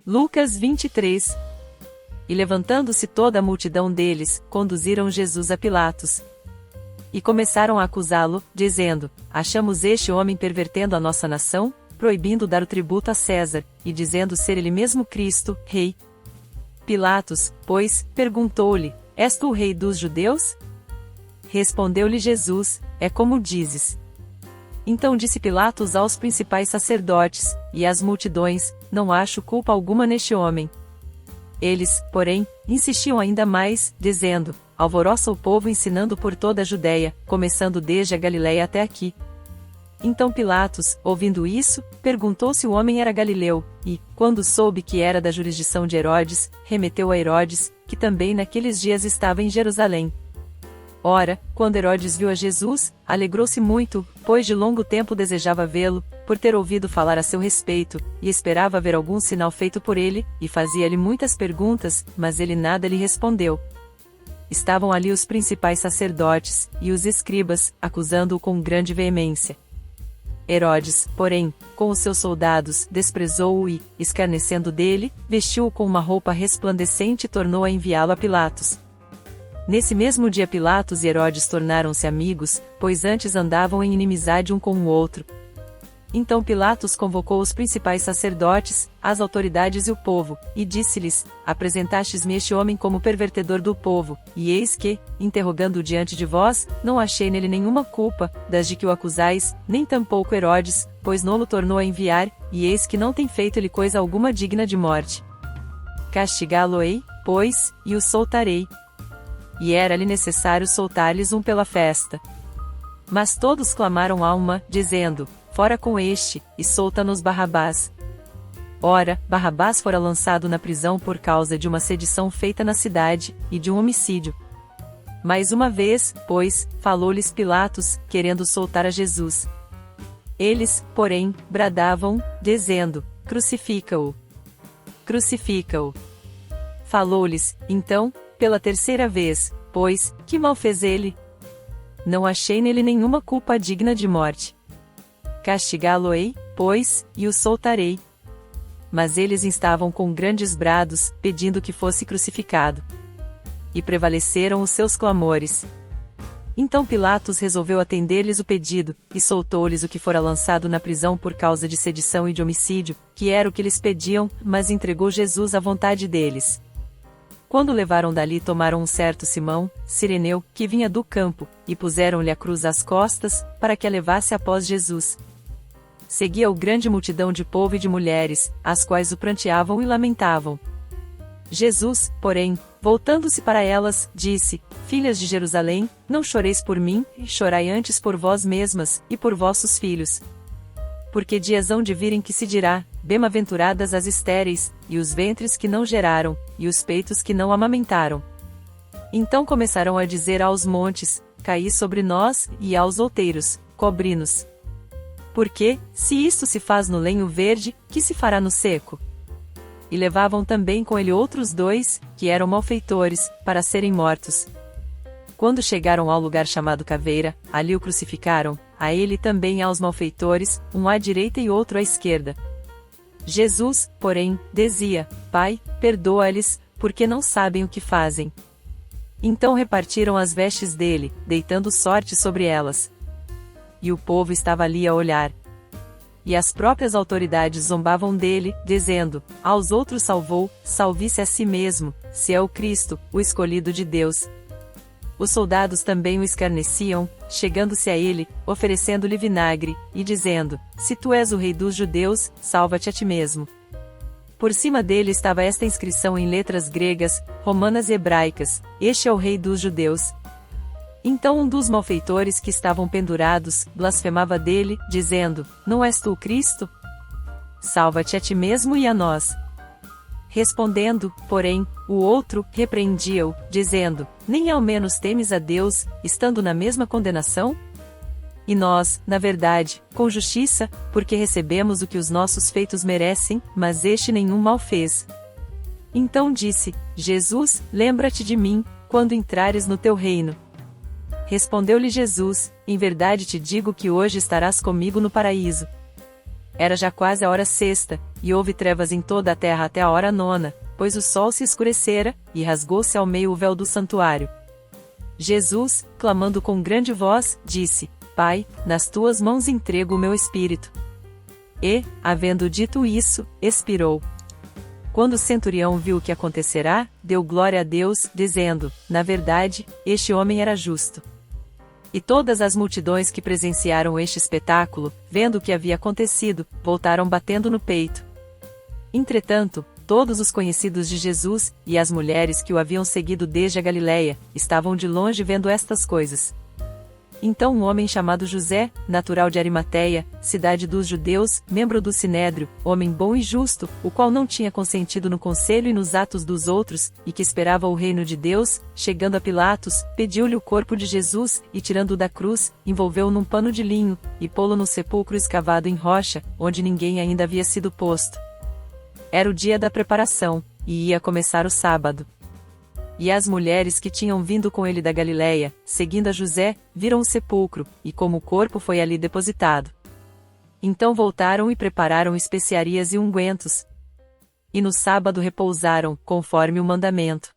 Lucas 23. E levantando-se toda a multidão deles, conduziram Jesus a Pilatos. E começaram a acusá-lo, dizendo: Achamos este homem pervertendo a nossa nação, proibindo dar o tributo a César, e dizendo ser ele mesmo Cristo, rei. Pilatos, pois, perguntou-lhe: És tu o rei dos judeus? Respondeu-lhe Jesus: É como dizes. Então disse Pilatos aos principais sacerdotes, e às multidões: Não acho culpa alguma neste homem. Eles, porém, insistiam ainda mais, dizendo: Alvoroça o povo ensinando por toda a Judéia, começando desde a Galiléia até aqui. Então Pilatos, ouvindo isso, perguntou se o homem era galileu, e, quando soube que era da jurisdição de Herodes, remeteu a Herodes, que também naqueles dias estava em Jerusalém. Ora, quando Herodes viu a Jesus, alegrou-se muito, pois de longo tempo desejava vê-lo, por ter ouvido falar a seu respeito, e esperava ver algum sinal feito por ele, e fazia-lhe muitas perguntas, mas ele nada lhe respondeu. Estavam ali os principais sacerdotes, e os escribas, acusando-o com grande veemência. Herodes, porém, com os seus soldados, desprezou-o e, escarnecendo dele, vestiu-o com uma roupa resplandecente e tornou a enviá-lo a Pilatos. Nesse mesmo dia Pilatos e Herodes tornaram-se amigos, pois antes andavam em inimizade um com o outro. Então Pilatos convocou os principais sacerdotes, as autoridades e o povo, e disse-lhes: Apresentastes-me este homem como pervertedor do povo, e eis que, interrogando-o diante de vós, não achei nele nenhuma culpa, das de que o acusais, nem tampouco Herodes, pois nolo tornou a enviar, e eis que não tem feito-lhe coisa alguma digna de morte. Castigá-lo-ei, pois, e o soltarei. E era-lhe necessário soltar-lhes um pela festa. Mas todos clamaram a uma, dizendo: Fora com este, e solta-nos Barrabás. Ora, Barrabás fora lançado na prisão por causa de uma sedição feita na cidade, e de um homicídio. Mais uma vez, pois, falou-lhes Pilatos, querendo soltar a Jesus. Eles, porém, bradavam, dizendo: Crucifica-o! Crucifica-o! Falou-lhes, então, pela terceira vez, pois, que mal fez ele? Não achei nele nenhuma culpa digna de morte. Castigá-lo-ei, pois, e o soltarei. Mas eles estavam com grandes brados, pedindo que fosse crucificado. E prevaleceram os seus clamores. Então Pilatos resolveu atender-lhes o pedido, e soltou-lhes o que fora lançado na prisão por causa de sedição e de homicídio, que era o que lhes pediam, mas entregou Jesus à vontade deles. Quando levaram dali tomaram um certo Simão, Cireneu, que vinha do campo, e puseram-lhe a cruz às costas, para que a levasse após Jesus. Seguia-o grande multidão de povo e de mulheres, as quais o pranteavam e lamentavam. Jesus, porém, voltando-se para elas, disse: Filhas de Jerusalém, não choreis por mim, chorai antes por vós mesmas, e por vossos filhos. Porque dias hão de vir em que se dirá: Bem-aventuradas as estéreis, e os ventres que não geraram, e os peitos que não amamentaram. Então começarão a dizer aos montes: Caí sobre nós, e aos outeiros: Cobri-nos. Porque, se isto se faz no lenho verde, que se fará no seco? E levavam também com ele outros dois, que eram malfeitores, para serem mortos. Quando chegaram ao lugar chamado Caveira, ali o crucificaram, a ele também aos malfeitores, um à direita e outro à esquerda. Jesus, porém, dizia: Pai, perdoa-lhes, porque não sabem o que fazem. Então repartiram as vestes dele, deitando sorte sobre elas. E o povo estava ali a olhar. E as próprias autoridades zombavam dele, dizendo: Aos outros salvou, salve-se a si mesmo, se é o Cristo, o escolhido de Deus. Os soldados também o escarneciam, chegando-se a ele, oferecendo-lhe vinagre, e dizendo: Se tu és o rei dos judeus, salva-te a ti mesmo. Por cima dele estava esta inscrição em letras gregas, romanas e hebraicas: Este é o rei dos judeus. Então um dos malfeitores que estavam pendurados, blasfemava dele, dizendo: Não és tu o Cristo? Salva-te a ti mesmo e a nós. Respondendo, porém, o outro, repreendia-o, dizendo: Nem ao menos temes a Deus, estando na mesma condenação? E nós, na verdade, com justiça, porque recebemos o que os nossos feitos merecem, mas este nenhum mal fez. Então disse: Jesus, lembra-te de mim, quando entrares no teu reino. Respondeu-lhe Jesus: Em verdade te digo que hoje estarás comigo no paraíso. Era já quase a hora sexta, e houve trevas em toda a terra até a hora nona, pois o sol se escurecera, e rasgou-se ao meio o véu do santuário. Jesus, clamando com grande voz, disse: Pai, nas tuas mãos entrego o meu espírito. E, havendo dito isso, expirou. Quando o centurião viu o que acontecerá, deu glória a Deus, dizendo: Na verdade, este homem era justo. E todas as multidões que presenciaram este espetáculo, vendo o que havia acontecido, voltaram batendo no peito. Entretanto, todos os conhecidos de Jesus, e as mulheres que o haviam seguido desde a Galiléia, estavam de longe vendo estas coisas. Então um homem chamado José, natural de Arimateia, cidade dos judeus, membro do Sinédrio, homem bom e justo, o qual não tinha consentido no conselho e nos atos dos outros, e que esperava o reino de Deus, chegando a Pilatos, pediu-lhe o corpo de Jesus, e tirando-o da cruz, envolveu-o num pano de linho, e pô-lo no sepulcro escavado em rocha, onde ninguém ainda havia sido posto. Era o dia da preparação, e ia começar o sábado. E as mulheres que tinham vindo com ele da Galiléia, seguindo a José, viram o sepulcro, e como o corpo foi ali depositado. Então voltaram e prepararam especiarias e ungüentos. E no sábado repousaram, conforme o mandamento.